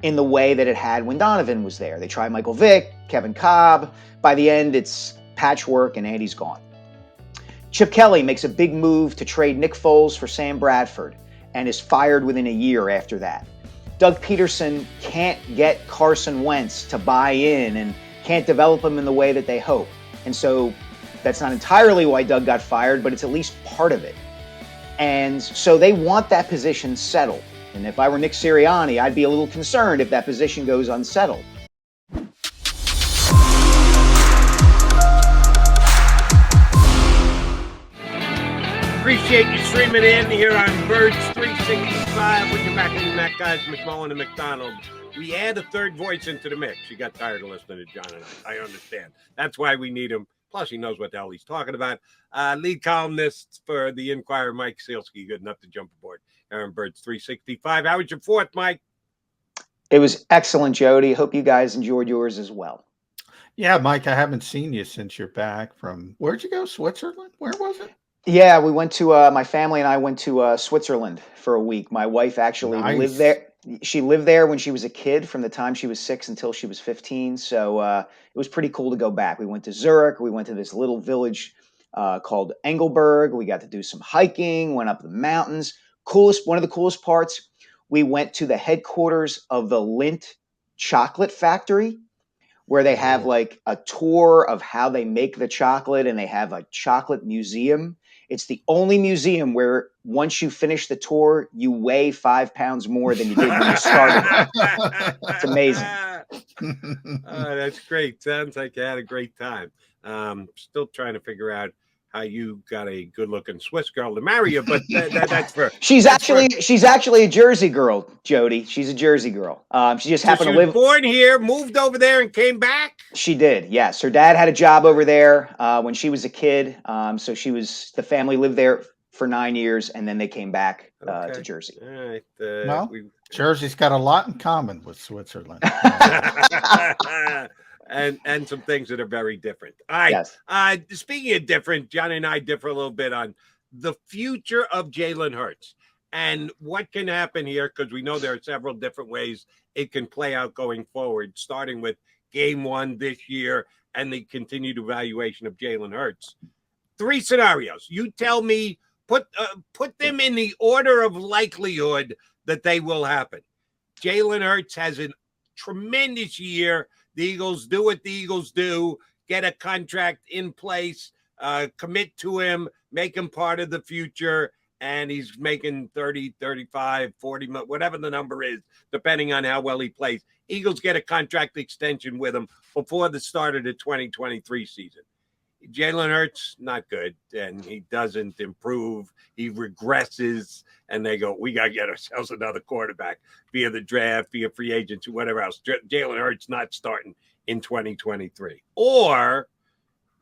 in the way that it had when Donovan was there. They try Michael Vick, Kevin Kolb. By the end, it's patchwork and Andy's gone. Chip Kelly makes a big move to trade Nick Foles for Sam Bradford and is fired within a year after that. Doug Peterson can't get Carson Wentz to buy in and can't develop him in the way that they hope. And so that's not entirely why Doug got fired, but it's at least part of it. And so they want that position settled. And if I were Nick Sirianni, I'd be a little concerned if that position goes unsettled. Appreciate you streaming in here on Birds 365 with your Mac guys, McMullen and McDonald. We add a third voice into the mix. You got tired of listening to John and I understand. That's why we need him. Plus, he knows what the hell he's talking about. Lead columnist for the Inquirer, Mike Sielski, good enough to jump aboard here on Birds 365. How was your fourth, Mike? It was excellent, Jody. Hope you guys enjoyed yours as well. Yeah, Mike, I haven't seen you since you're back from, where'd you go, Switzerland? Where was it? Yeah, we went to, my family and I went to Switzerland for a week. My wife actually lived there. She lived there when she was a kid from the time she was 6 until she was 15. So it was pretty cool to go back. We went to Zurich. We went to this little village called Engelberg. We got to do some hiking, went up the mountains. One of the coolest parts, we went to the headquarters of the Lindt chocolate factory, where they have like a tour of how they make the chocolate, and they have a chocolate museum. It's the only museum where once you finish the tour, you weigh 5 pounds more than you did when you started. It's amazing. That's great. Sounds like you had a great time. Still trying to figure out how you got a good-looking Swiss girl to marry you, but that's for she's actually a Jersey girl, Jody. She's a Jersey girl. She just happened to live. Born here, moved over there, and came back. She did, yes. Her dad had a job over there when she was a kid. So the family lived there for 9 years, and then they came back to Jersey. All right. Jersey's got a lot in common with Switzerland. And some things that are very different. All right. Yes. Speaking of different, John and I differ a little bit on the future of Jalen Hurts and what can happen here, because we know there are several different ways it can play out going forward, starting with game one this year and the continued evaluation of Jalen Hurts. 3 scenarios. You tell me, put them in the order of likelihood that they will happen. Jalen Hurts has a tremendous year. The Eagles do what the Eagles do, get a contract in place, commit to him, make him part of the future, and he's making 30, 35, 40, whatever the number is, depending on how well he plays. Eagles get a contract extension with him before the start of the 2023 season. Jalen Hurts, not good, and he doesn't improve. He regresses, and they go, we got to get ourselves another quarterback via the draft, via free agency, whatever else. Jalen Hurts not starting in 2023. Or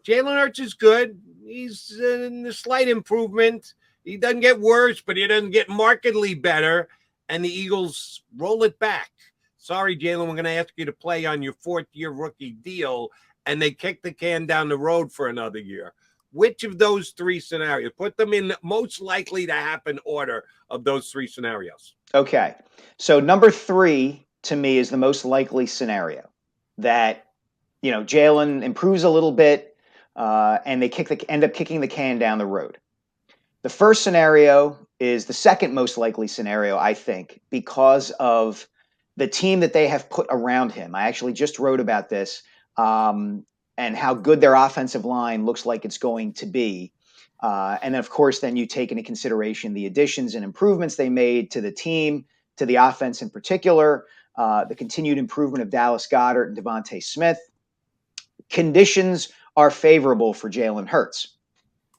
Jalen Hurts is good. He's in a slight improvement. He doesn't get worse, but he doesn't get markedly better, and the Eagles roll it back. Sorry, Jalen, we're going to ask you to play on your 4th-year rookie deal, and they kick the can down the road for another year. Which of those 3 scenarios? Put them in most likely to happen order of those 3 scenarios. Okay. So number 3 to me is the most likely scenario, that, Jalen improves a little bit and they end up kicking the can down the road. The first scenario is the second most likely scenario, I think, because of the team that they have put around him. I actually just wrote about this. And how good their offensive line looks like it's going to be. And then, of course, then you take into consideration the additions and improvements they made to the team, to the offense in particular, the continued improvement of Dallas Goedert and Devontae Smith. Conditions are favorable for Jalen Hurts.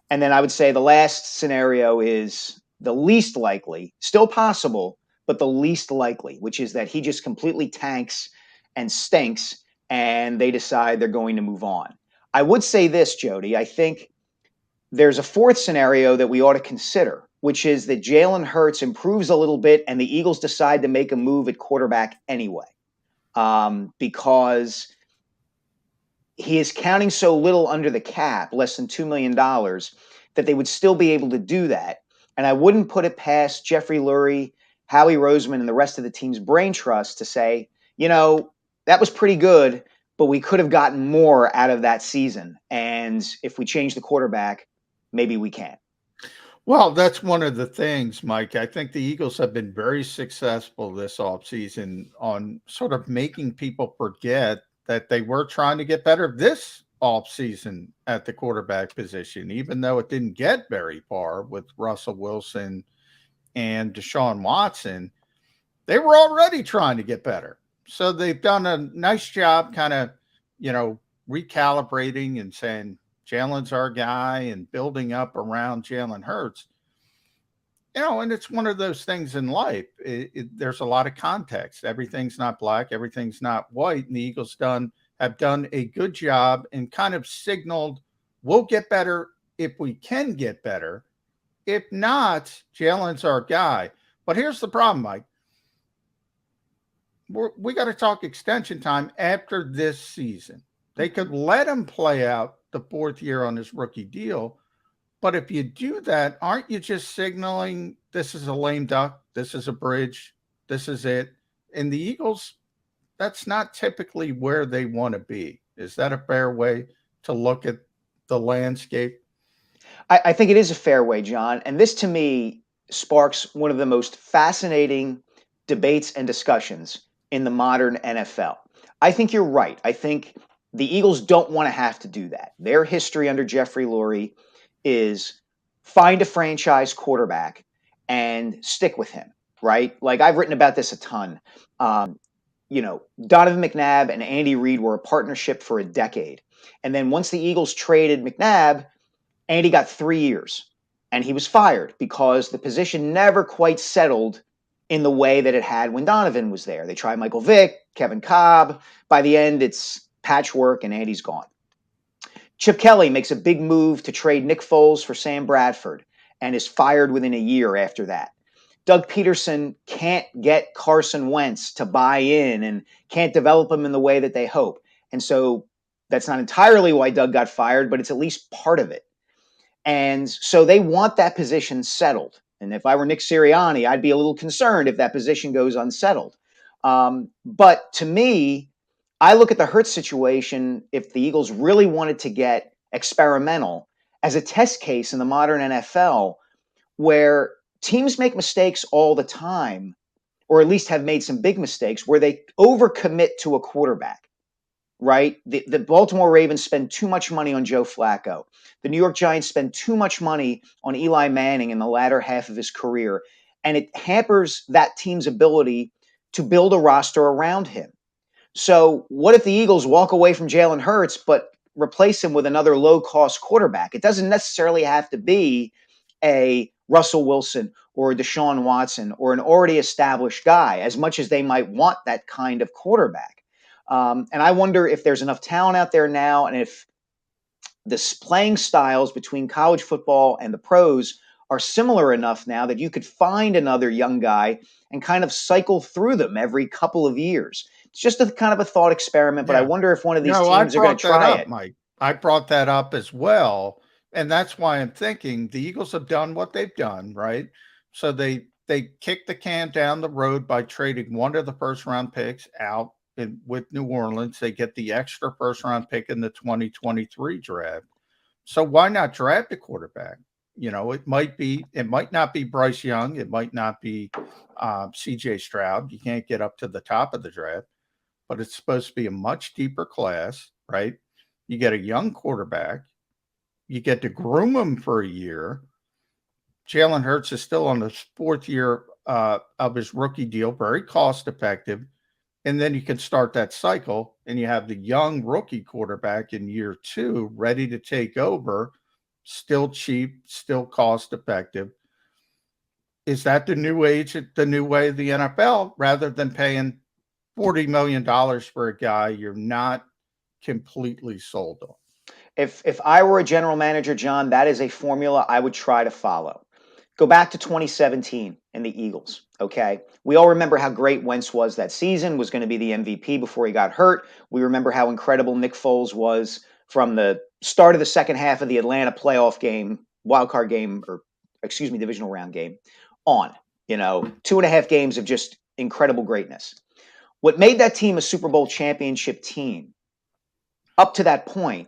And then I would say the last scenario is the least likely, still possible, but the least likely, which is that he just completely tanks and stinks, and they decide they're going to move on. I would say this, Jody. I think there's a 4th scenario that we ought to consider, which is that Jalen Hurts improves a little bit and the Eagles decide to make a move at quarterback anyway, because he is counting so little under the cap, less than $2 million, that they would still be able to do that. And I wouldn't put it past Jeffrey Lurie Howie Roseman and the rest of the team's brain trust to say, that was pretty good, but we could have gotten more out of that season. And if we change the quarterback, maybe we can. Well, that's one of the things, Mike. I think the Eagles have been very successful this offseason on sort of making people forget that they were trying to get better this offseason at the quarterback position, even though it didn't get very far with Russell Wilson and Deshaun Watson. They were already trying to get better. So they've done a nice job kind of, recalibrating and saying, Jalen's our guy and building up around Jalen Hurts. And it's one of those things in life. There's a lot of context. Everything's not black. Everything's not white. And the Eagles have done a good job and kind of signaled we'll get better if we can get better. If not, Jalen's our guy. But here's the problem, Mike. We got to talk extension time after this season. They could let him play out the fourth year on his rookie deal. But if you do that, aren't you just signaling this is a lame duck? This is a bridge. This is it. And the Eagles, that's not typically where they want to be. Is that a fair way to look at the landscape? I think it is a fair way, John. And this, to me, sparks one of the most fascinating debates and discussions in the modern NFL. I think you're right. I think the Eagles don't want to have to do that. Their history under Jeffrey Lurie is find a franchise quarterback and stick with him, right? Like, I've written about this a ton. Donovan McNabb and Andy Reid were a partnership for a decade. And then once the Eagles traded McNabb, Andy got 3 years and he was fired because the position never quite settled in the way that it had when Donovan was there. They tried Michael Vick, Kevin Cobb. By the end, it's patchwork and Andy's gone. Chip Kelly makes a big move to trade Nick Foles for Sam Bradford and is fired within a year after that. Doug Peterson can't get Carson Wentz to buy in and can't develop him in the way that they hope. And so that's not entirely why Doug got fired, but it's at least part of it. And so they want that position settled. And if I were Nick Sirianni, I'd be a little concerned if that position goes unsettled. But to me, I look at the Hurts situation, if the Eagles really wanted to get experimental, as a test case in the modern NFL where teams make mistakes all the time, or at least have made some big mistakes, where they overcommit to a quarterback. Right? The Baltimore Ravens spend too much money on Joe Flacco. The New York Giants spend too much money on Eli Manning in the latter half of his career. And it hampers that team's ability to build a roster around him. So what if the Eagles walk away from Jalen Hurts, but replace him with another low-cost quarterback? It doesn't necessarily have to be a Russell Wilson or a Deshaun Watson or an already established guy, as much as they might want that kind of quarterback. And I wonder if there's enough talent out there now, and if the playing styles between college football and the pros are similar enough now that you could find another young guy and kind of cycle through them every couple of years. It's just a kind of a thought experiment, but I wonder if one of these teams are going to try it. Mike. I brought that up as well, and that's why I'm thinking the Eagles have done what they've done, right? So they kicked the can down the road by trading one of the first-round picks out. With New Orleans, they get the extra first-round pick in the 2023 draft. So why not draft a quarterback? It might not be Bryce Young. It might not be C.J. Stroud. You can't get up to the top of the draft, but it's supposed to be a much deeper class, right? You get a young quarterback. You get to groom him for a year. Jalen Hurts is still on the fourth year of his rookie deal, very cost-effective. And then you can start that cycle and you have the young rookie quarterback in year 2 ready to take over, still cheap, still cost effective. Is that the new way of the NFL, rather than paying $40 million for a guy you're not completely sold on? If I were a general manager, John, that is a formula I would try to follow. Go back to 2017 and the Eagles, okay? We all remember how great Wentz was that season, was going to be the MVP before he got hurt. We remember how incredible Nick Foles was from the start of the second half of the Atlanta playoff game, divisional round game, on. 2.5 games of just incredible greatness. What made that team a Super Bowl championship team up to that point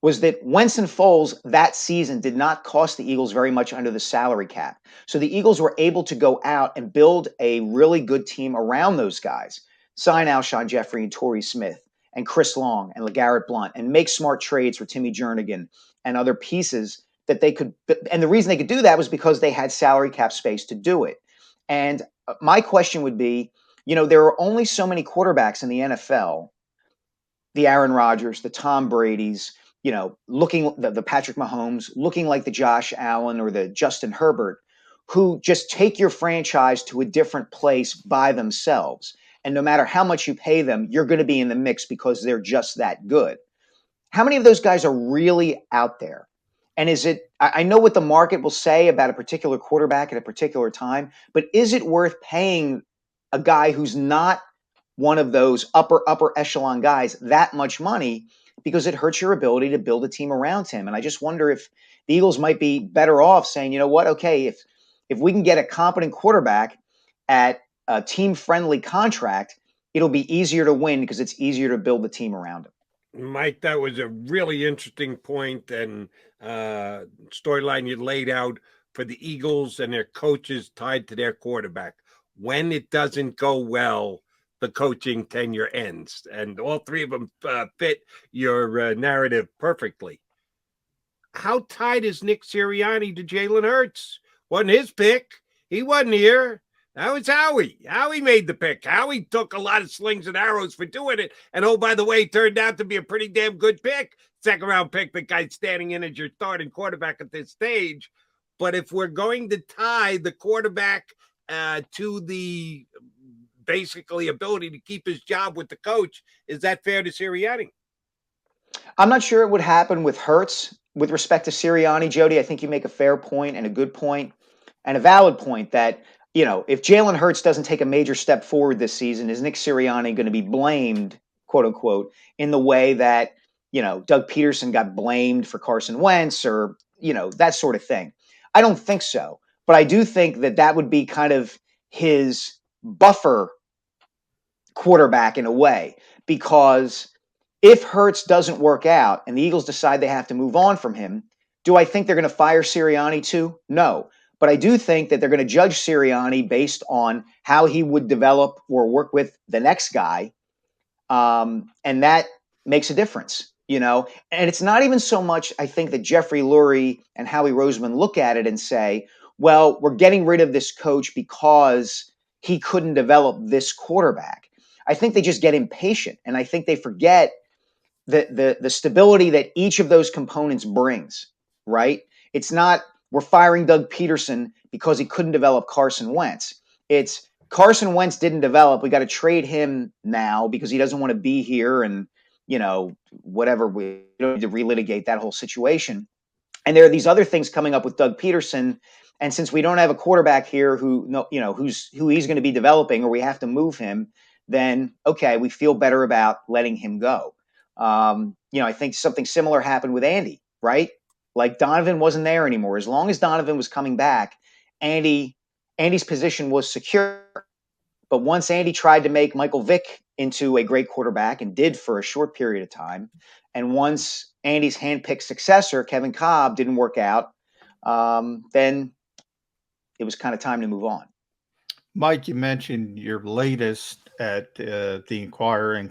was that Wentz and Foles that season did not cost the Eagles very much under the salary cap. So the Eagles were able to go out and build a really good team around those guys. Sign Alshon Jeffrey and Torrey Smith and Chris Long and LeGarrette Blount and make smart trades for Timmy Jernigan and other pieces that they could. And the reason they could do that was because they had salary cap space to do it. And my question would be, there are only so many quarterbacks in the NFL, the Aaron Rodgers, the Tom Brady's, looking the Patrick Mahomes, looking like the Josh Allen or the Justin Herbert, who just take your franchise to a different place by themselves. And no matter how much you pay them, you're going to be in the mix because they're just that good. How many of those guys are really out there? And I know what the market will say about a particular quarterback at a particular time, but is it worth paying a guy who's not one of those upper echelon guys that much money, because it hurts your ability to build a team around him? And I just wonder if the Eagles might be better off saying, you know what, okay, if we can get a competent quarterback at a team-friendly contract, it'll be easier to win because it's easier to build the team around him. Mike, that was a really interesting point and storyline you laid out for the Eagles and their coaches tied to their quarterback. When it doesn't go well, the coaching tenure ends, and all three of them fit your narrative perfectly. How tied is Nick Sirianni to Jalen Hurts? Wasn't his pick. He wasn't here. That was Howie. Howie made the pick. Howie took a lot of slings and arrows for doing it. And oh, by the way, turned out to be a pretty damn good pick. Second round pick, the guy standing in as your starting quarterback at this stage. But if we're going to tie the quarterback to the basically ability to keep his job with the coach, is that fair to Sirianni? I'm not sure it would happen with Hurts. With respect to Sirianni, Jody, I think you make a fair point and a good point and a valid point that, if Jalen Hurts doesn't take a major step forward this season, is Nick Sirianni going to be blamed, quote unquote, in the way that, Doug Peterson got blamed for Carson Wentz or, that sort of thing? I don't think so. But I do think that would be kind of his buffer quarterback in a way, because if Hurts doesn't work out and the Eagles decide they have to move on from him, do I think they're going to fire Sirianni too? No. But I do think that they're going to judge Sirianni based on how he would develop or work with the next guy. And that makes a difference, And it's not even so much, I think, that Jeffrey Lurie and Howie Roseman look at it and say, well, we're getting rid of this coach because he couldn't develop this quarterback. I think they just get impatient, and I think they forget the stability that each of those components brings, right? It's not we're firing Doug Peterson because he couldn't develop Carson Wentz. It's Carson Wentz didn't develop. We got to trade him now because he doesn't want to be here, and whatever. We don't need to relitigate that whole situation. And there are these other things coming up with Doug Peterson. And since we don't have a quarterback here who he's going to be developing, or we have to move him, then okay, we feel better about letting him go. I think something similar happened with Andy, right? Like Donovan wasn't there anymore. As long as Donovan was coming back, Andy's position was secure. But once Andy tried to make Michael Vick into a great quarterback, and did for a short period of time, and once Andy's handpicked successor, Kevin Kolb, didn't work out, then it was kind of time to move on. Mike, you mentioned your latest at the Inquirer.com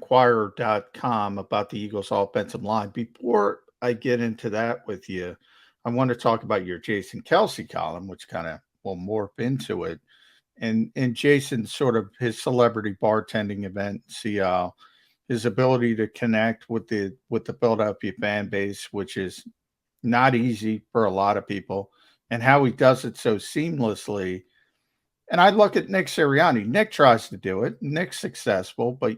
about the Eagles offensive line. Before I get into that with you, I want to talk about your Jason Kelce column, which kind of will morph into it. And Jason, sort of his celebrity bartending event, Seattle, his ability to connect with the Philadelphia fan base, which is not easy for a lot of people, and how he does it so seamlessly. And I look at Nick Sirianni. Nick tries to do it. Nick's successful, but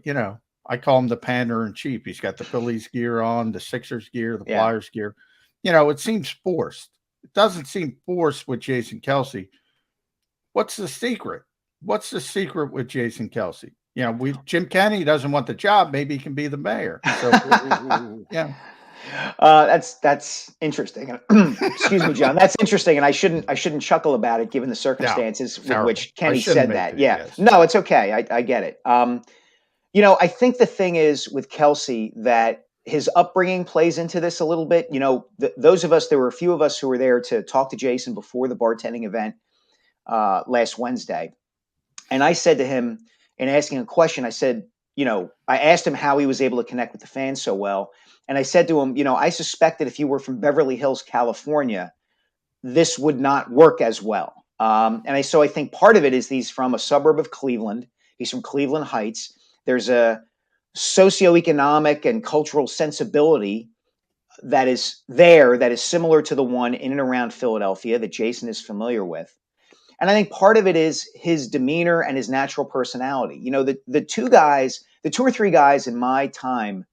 I call him the pander in chief. He's got the Phillies gear on, the Sixers gear, the Flyers gear. It seems forced. It doesn't seem forced with Jason Kelce. What's the secret? What's the secret with Jason Kelce? Jim Kenney doesn't want the job. Maybe he can be the mayor. So, yeah. That's interesting. Excuse me, John. That's interesting, and I shouldn't chuckle about it given the No, circumstances with terrible. which I Kenny shouldn't said make that. it. Yeah, Yes. no, it's okay. I get it. I think the thing is with Kelce that his upbringing plays into this a little bit. Those of us, there were a few of us who were there to talk to Jason before the bartending event last Wednesday, and I said to him in asking a question, I said, I asked him how he was able to connect with the fans so well. And I said to him, I suspect that if you were from Beverly Hills, California, this would not work as well. So I think part of it is he's from a suburb of Cleveland. He's from Cleveland Heights. There's a socioeconomic and cultural sensibility that is there that is similar to the one in and around Philadelphia that Jason is familiar with. And I think part of it is his demeanor and his natural personality. The two or three guys in my time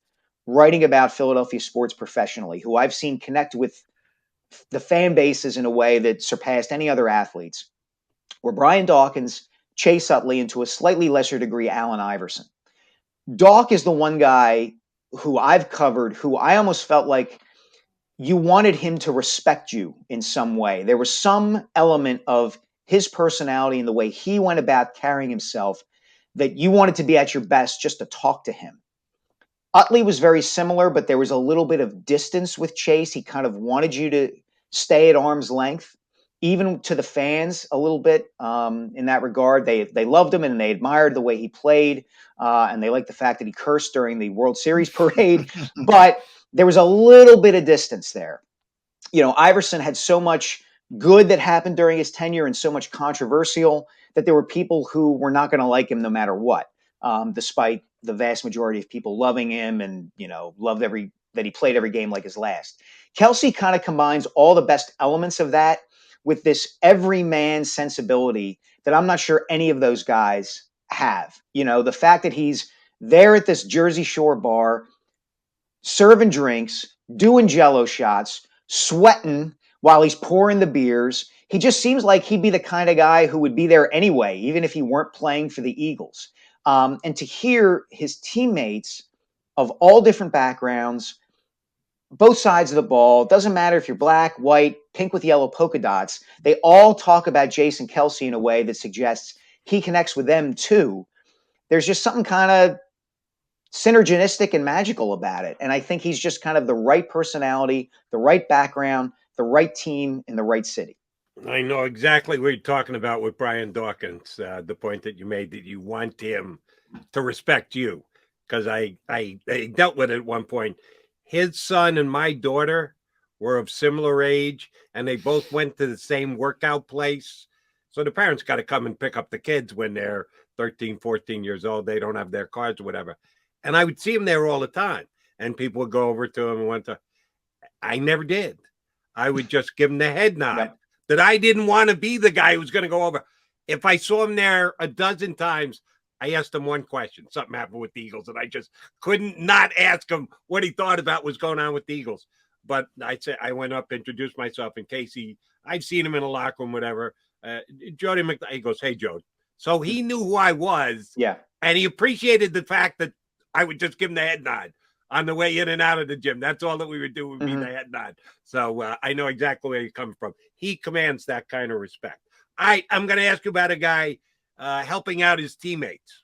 writing about Philadelphia sports professionally who I've seen connect with the fan bases in a way that surpassed any other athletes were Brian Dawkins, Chase Utley, and to a slightly lesser degree, Allen Iverson. Dawk is the one guy who I've covered who I almost felt like you wanted him to respect you in some way. There was some element of his personality and the way he went about carrying himself that you wanted to be at your best just to talk to him. Utley was very similar, but there was a little bit of distance with Chase. He kind of wanted you to stay at arm's length, even to the fans a little bit in that regard. They loved him and they admired the way he played, and they liked the fact that he cursed during the World Series parade. But there was a little bit of distance there. Iverson had so much good that happened during his tenure and so much controversial that there were people who were not going to like him no matter what, despite the vast majority of people loving him and, loved that he played every game like his last. Kelce kind of combines all the best elements of that with this everyman sensibility that I'm not sure any of those guys have. The fact that he's there at this Jersey Shore bar, serving drinks, doing jello shots, sweating while he's pouring the beers. He just seems like he'd be the kind of guy who would be there anyway, even if he weren't playing for the Eagles. And to hear his teammates of all different backgrounds, both sides of the ball, doesn't matter if you're black, white, pink with yellow polka dots, they all talk about Jason Kelce in a way that suggests he connects with them too. There's just something kind of synergistic and magical about it. And I think he's just kind of the right personality, the right background, the right team in the right city. I know exactly what you're talking about with Brian Dawkins, the point that you made that you want him to respect you. Because I dealt with it at one point. His son and my daughter were of similar age, and they both went to the same workout place. So the parents got to come and pick up the kids when they're 13, 14 years old. They don't have their cars or whatever. And I would see him there all the time. And people would go over to him and went to, I never did. I would just give him the head nod. Yep. That I didn't want to be the guy who was going to go over. If I saw him there a dozen times, I asked him one question. Something happened with the Eagles, and I just couldn't not ask him what he thought about what's going on with the Eagles. But I went up, introduced myself, in case I've seen him in a locker room, whatever. Jody McDonald, he goes, "Hey, Joe." So he knew who I was. Yeah. And he appreciated the fact that I would just give him the head nod on the way in and out of the gym. That's all that we would do would be the head nod. So I know exactly where you're coming from. He commands that kind of respect. I'm going to ask you about a guy helping out his teammates.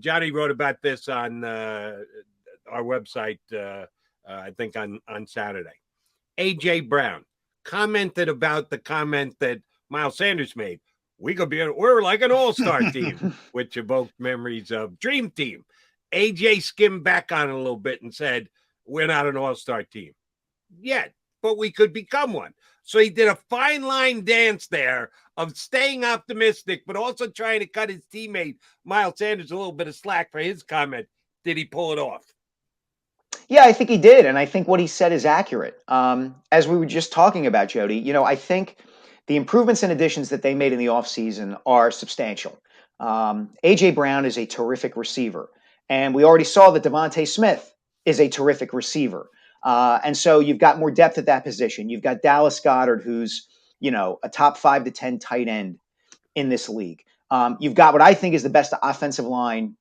Johnny wrote about this on our website, I think on Saturday. A.J. Brown commented about the comment that Miles Sanders made. We're like an all-star team, which evoked memories of Dream Team. AJ skimmed back on it a little bit and said, we're not an all-star team yet, but we could become one. So he did a fine line dance there of staying optimistic, but also trying to cut his teammate, Miles Sanders, a little bit of slack for his comment. Did he pull it off? Yeah, I think he did. And I think what he said is accurate. As we were just talking about, Jody, I think the improvements and additions that they made in the offseason are substantial. A.J. Brown is a terrific receiver. And we already saw that Devontae Smith is a terrific receiver. And so you've got more depth at that position. You've got Dallas Goedert, who's, a top 5 to 10 tight end in this league. You've got what I think is the best offensive line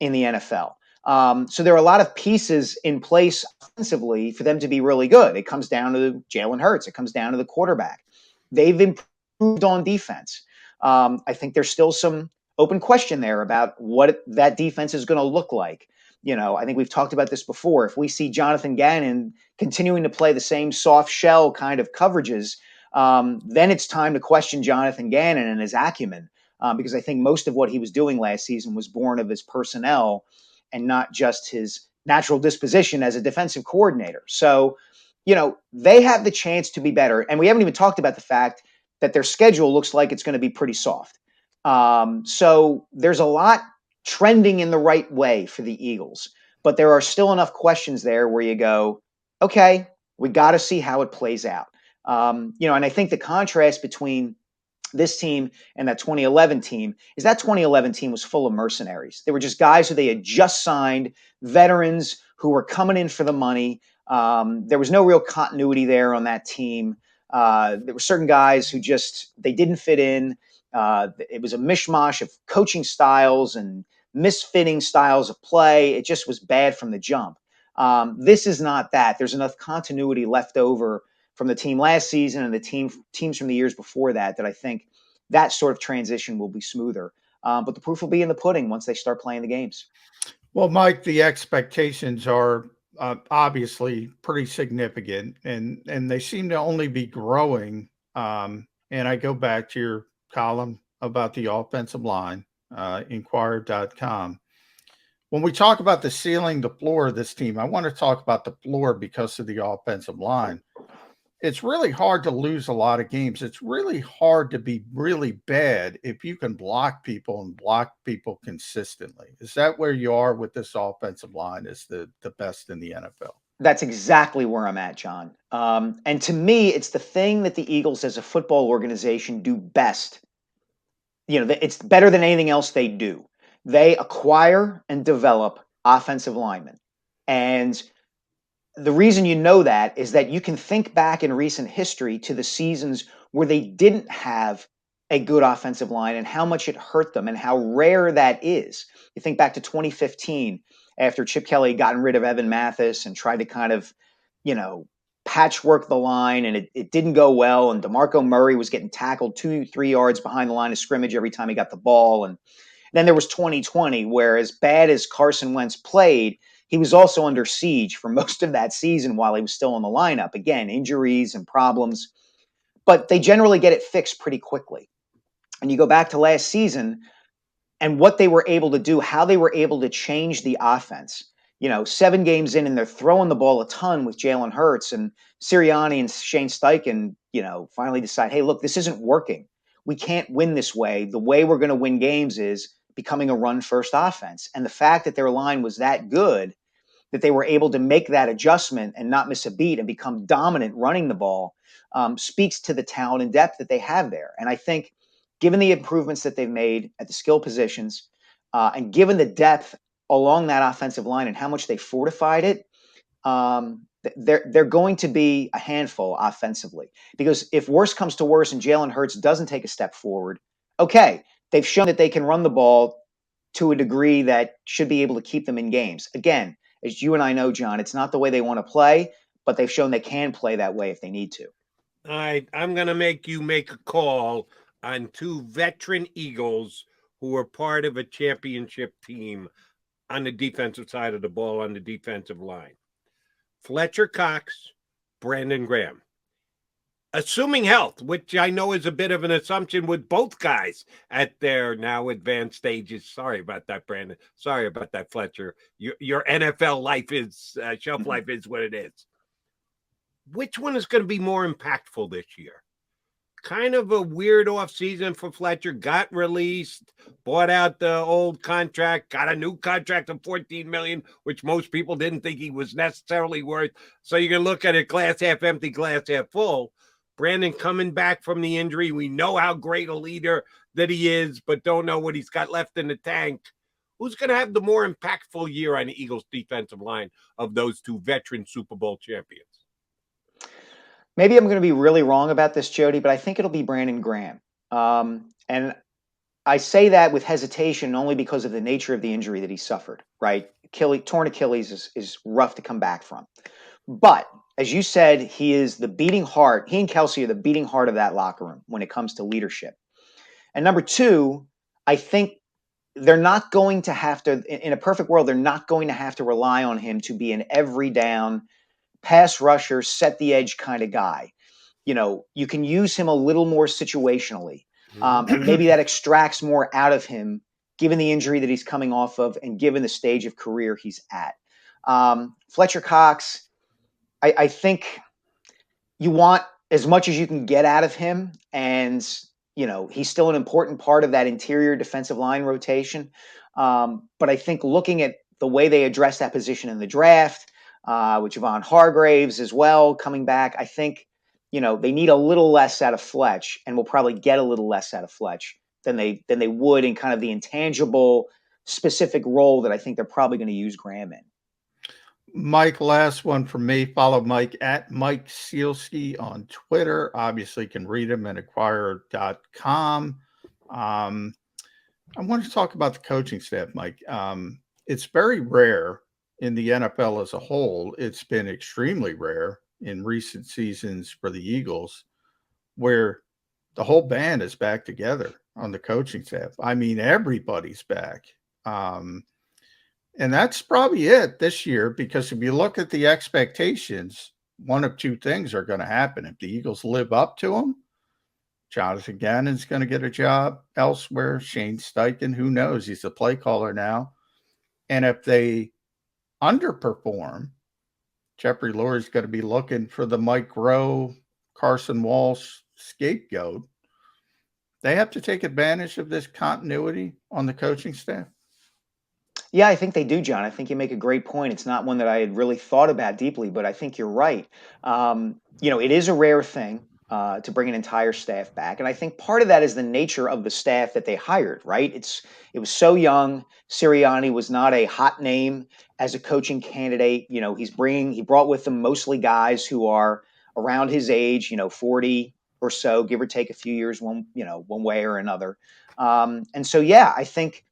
in the NFL. So there are a lot of pieces in place offensively for them to be really good. It comes down to Jalen Hurts. It comes down to the quarterback. They've improved on defense. I think there's still some open question there about what that defense is going to look like. I think we've talked about this before. If we see Jonathan Gannon continuing to play the same soft shell kind of coverages, then it's time to question Jonathan Gannon and his acumen, because I think most of what he was doing last season was born of his personnel and not just his natural disposition as a defensive coordinator. So, they have the chance to be better. And we haven't even talked about the fact that their schedule looks like it's going to be pretty soft. So there's a lot trending in the right way for the Eagles, but there are still enough questions there where you go, okay, we got to see how it plays out. And I think the contrast between this team and that 2011 team is that 2011 team was full of mercenaries. They were just guys who they had just signed, veterans who were coming in for the money. There was no real continuity there on that team. There were certain guys who they didn't fit in. It was a mishmash of coaching styles and misfitting styles of play. It just was bad from the jump. This is not that. There's enough continuity left over from the team last season and the teams from the years before that I think that sort of transition will be smoother. But the proof will be in the pudding once they start playing the games. Well, Mike, the expectations are obviously pretty significant, and they seem to only be growing. And I go back to your column about the offensive line, Inquirer.com. When we talk about the ceiling, the floor of this team, I want to talk about the floor because of the offensive line. It's really hard to lose a lot of games. It's really hard to be really bad if you can block people and block people consistently. Is that where you are with this offensive line? Is the best in the NFL? That's exactly where I'm at, John. And to me, it's the thing that the Eagles as a football organization do best. It's better than anything else they do. They acquire and develop offensive linemen. And the reason you know that is that you can think back in recent history to the seasons where they didn't have a good offensive line and how much it hurt them and how rare that is. You think back to 2015 after Chip Kelly had gotten rid of Evan Mathis and tried to kind of, patchwork the line, and it didn't go well. And DeMarco Murray was getting tackled 2-3 yards behind the line of scrimmage every time he got the ball. And then there was 2020, where as bad as Carson Wentz played, he was also under siege for most of that season while he was still in the lineup. Again, injuries and problems, but they generally get it fixed pretty quickly. And you go back to last season and what they were able to do, how they were able to change the offense. 7 games in and they're throwing the ball a ton with Jalen Hurts, and Sirianni and Shane Steichen, finally decide, hey, look, this isn't working. We can't win this way. The way we're going to win games is becoming a run-first offense. And the fact that their line was that good, that they were able to make that adjustment and not miss a beat and become dominant running the ball, speaks to the talent and depth that they have there. And I think given the improvements that they've made at the skill positions, and given the depth along that offensive line and how much they fortified it, they're going to be a handful offensively. Because if worse comes to worse and Jalen Hurts doesn't take a step forward, okay, they've shown that they can run the ball to a degree that should be able to keep them in games. Again, as you and I know, John, it's not the way they want to play, but they've shown they can play that way if they need to. All right, I'm going to make you make a call on 2 veteran Eagles who were part of a championship team on the defensive side of the ball on the defensive line. Fletcher Cox, Brandon Graham. Assuming health, which I know is a bit of an assumption with both guys at their now advanced stages. Sorry about that, Brandon. Sorry about that, Fletcher. Your NFL life is, shelf life is what it is. Which one is going to be more impactful this year? Kind of a weird offseason for Fletcher. Got released, bought out the old contract, got a new contract of $14 million, which most people didn't think he was necessarily worth. So you can look at it glass half empty, glass half full. Brandon coming back from the injury. We know how great a leader that he is, but don't know what he's got left in the tank. Who's going to have the more impactful year on the Eagles defensive line of those 2 veteran Super Bowl champions? Maybe I'm going to be really wrong about this, Jody, but I think it'll be Brandon Graham. And I say that with hesitation only because of the nature of the injury that he suffered, right? torn Achilles is rough to come back from. But as you said, he is the beating heart. He and Kelce are the beating heart of that locker room when it comes to leadership. And number two, I think they're not going to have to, in a perfect world, they're not going to have to rely on him to be an every down pass rusher, set the edge kind of guy. You can use him a little more situationally. And maybe that extracts more out of him, given the injury that he's coming off of and given the stage of career he's at. Fletcher Cox, I think you want as much as you can get out of him. And, he's still an important part of that interior defensive line rotation. But I think looking at the way they address that position in the draft, with Javon Hargraves as well coming back, I think, they need a little less out of Fletch, and will probably get a little less out of Fletch than they would in kind of the intangible specific role that I think they're probably going to use Graham in. Mike, last one from me. Follow Mike at Mike Sielski on Twitter. Obviously, can read him at acquire.com. I want to talk about the coaching staff, Mike. It's very rare in the NFL as a whole. It's been extremely rare in recent seasons for the Eagles where the whole band is back together on the coaching staff. I mean, everybody's back. And that's probably it this year, because if you look at the expectations, one of two things are going to happen. If the Eagles live up to them, Jonathan Gannon's going to get a job elsewhere. Shane Steichen, who knows? He's a play caller now. And if they underperform, Jeffrey Lurie's going to be looking for the Mike Rowe, Carson Walsh scapegoat. They have to take advantage of this continuity on the coaching staff. Yeah, I think they do, John. I think you make a great point. It's not one that I had really thought about deeply, but I think you're right. It is a rare thing to bring an entire staff back. And I think part of that is the nature of the staff that they hired, right? It was so young. Sirianni was not a hot name as a coaching candidate. He brought with him mostly guys who are around his age, 40 or so, give or take a few years, one way or another. And so, yeah, I think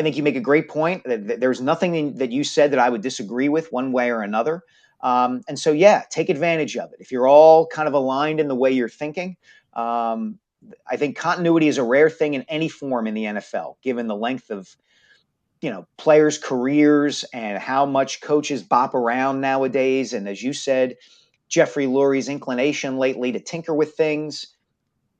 you make a great point. There's nothing that you said that I would disagree with one way or another. And so, yeah, take advantage of it. If you're all kind of aligned in the way you're thinking, I think continuity is a rare thing in any form in the NFL, given the length of, players' careers and how much coaches bop around nowadays. And as you said, Jeffrey Lurie's inclination lately to tinker with things.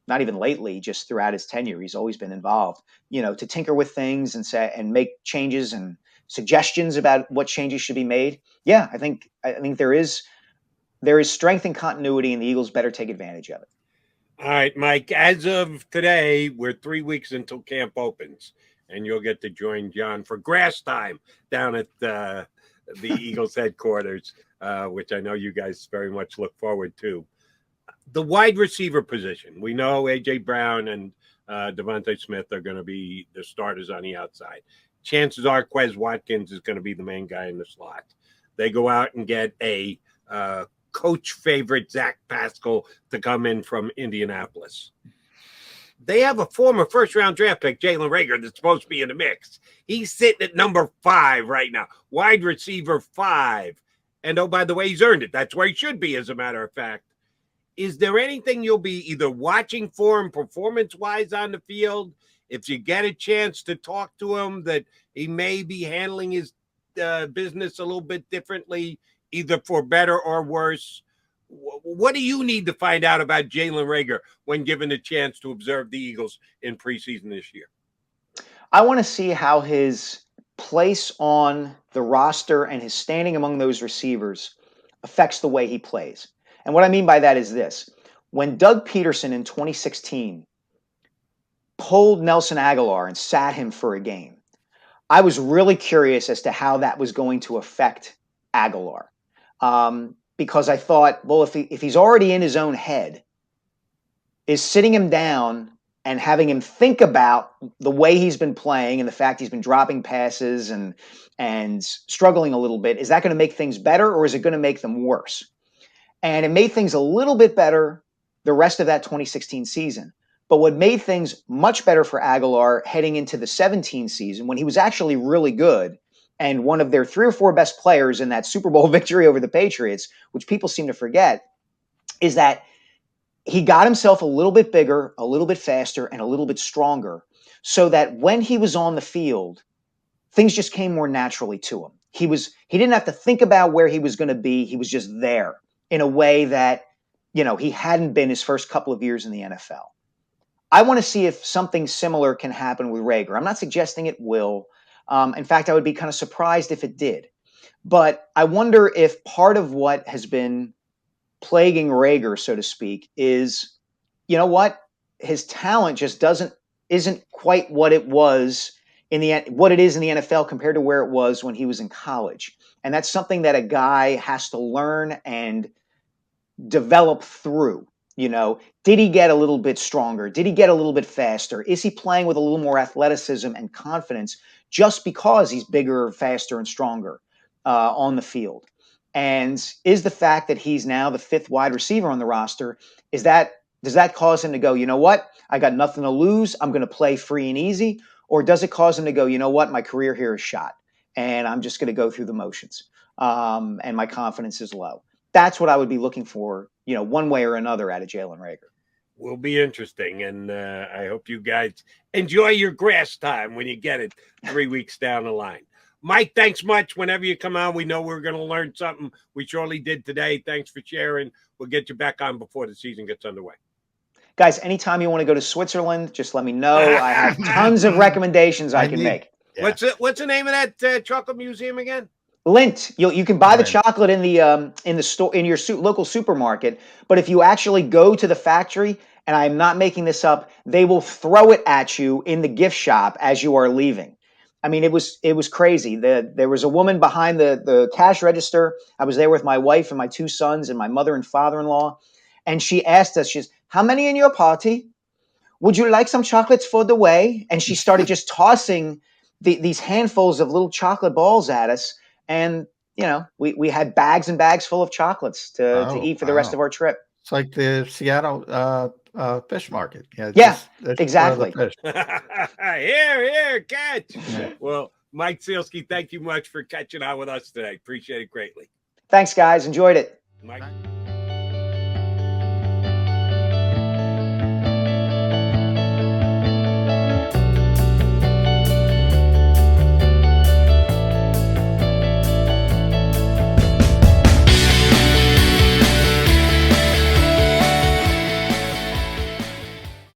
Not even lately, just throughout his tenure, he's always been involved, to tinker with things and make changes and suggestions about what changes should be made. Yeah, I think there is strength and continuity, and the Eagles better take advantage of it. All right, Mike, as of today, we're 3 weeks until camp opens, and you'll get to join John for grass time down at the Eagles headquarters, which I know you guys very much look forward to. The wide receiver position, we know A.J. Brown and Devontae Smith are going to be the starters on the outside. Chances are Quez Watkins is going to be the main guy in the slot. They go out and get a coach favorite, Zach Pascal, to come in from Indianapolis. They have a former first-round draft pick, Jalen Reagor, that's supposed to be in the mix. He's sitting at number 5 right now, wide receiver 5. And, oh, by the way, he's earned it. That's where he should be, as a matter of fact. Is there anything you'll be either watching for him performance-wise on the field, if you get a chance to talk to him, that he may be handling his business a little bit differently, either for better or worse? What do you need to find out about Jalen Reagor when given a chance to observe the Eagles in preseason this year? I want to see how his place on the roster and his standing among those receivers affects the way he plays. And what I mean by that is this. When Doug Peterson in 2016 pulled Nelson Aguilar and sat him for a game, I was really curious as to how that was going to affect Aguilar. Because I thought, well, if he's already in his own head, is sitting him down and having him think about the way he's been playing and the fact he's been dropping passes and struggling a little bit, is that going to make things better, or is it going to make them worse? And it made things a little bit better the rest of that 2016 season. But what made things much better for Aguilar heading into the 17 season, when he was actually really good and one of their 3 or 4 best players in that Super Bowl victory over the Patriots, which people seem to forget, is that he got himself a little bit bigger, a little bit faster, and a little bit stronger, so that when he was on the field, things just came more naturally to him. He didn't have to think about where he was going to be. He was just there in a way that, he hadn't been his first couple of years in the NFL. I want to see if something similar can happen with Reagor. I'm not suggesting it will. In fact, I would be kind of surprised if it did. But I wonder if part of what has been plaguing Reagor, so to speak, is, his talent just isn't quite what it was what it is in the NFL compared to where it was when he was in college. And that's something that a guy has to learn and develop through. Did he get a little bit stronger? Did he get a little bit faster? Is he playing with a little more athleticism and confidence just because he's bigger, faster, and stronger on the field? And is the fact that he's now the 5th wide receiver on the roster, does that cause him to go, you know what? I got nothing to lose. I'm going to play free and easy. Or does it cause him to go, you know what? My career here is shot and I'm just going to go through the motions. And my confidence is low. That's what I would be looking for, one way or another out of Jalen Reagor. Will be interesting. And I hope you guys enjoy your grass time when you get it 3 weeks down the line. Mike, thanks much. Whenever you come on, we know we're going to learn something. We surely did today. Thanks for sharing. We'll get you back on before the season gets underway. Guys, anytime you want to go to Switzerland, just let me know. I have tons of recommendations I can make. Yeah. What's the name of that chocolate museum again? Lindt. You can buy the chocolate in the store in your local supermarket, but if you actually go to the factory, and I'm not making this up, they will throw it at you in the gift shop as you are leaving. I mean, it was crazy. There was a woman behind the cash register. I was there with my wife and my 2 sons and my mother and father-in-law, and she asked us, "How many in your party? Would you like some chocolates for the way?" And she started just tossing these handfuls of little chocolate balls at us. And, we had bags and bags full of chocolates to eat for the rest of our trip. It's like the Seattle fish market. Yeah, exactly. Here, catch. Yeah. Well, Mike Sielski, thank you much for catching on with us today. Appreciate it greatly. Thanks, guys. Enjoyed it. Mike.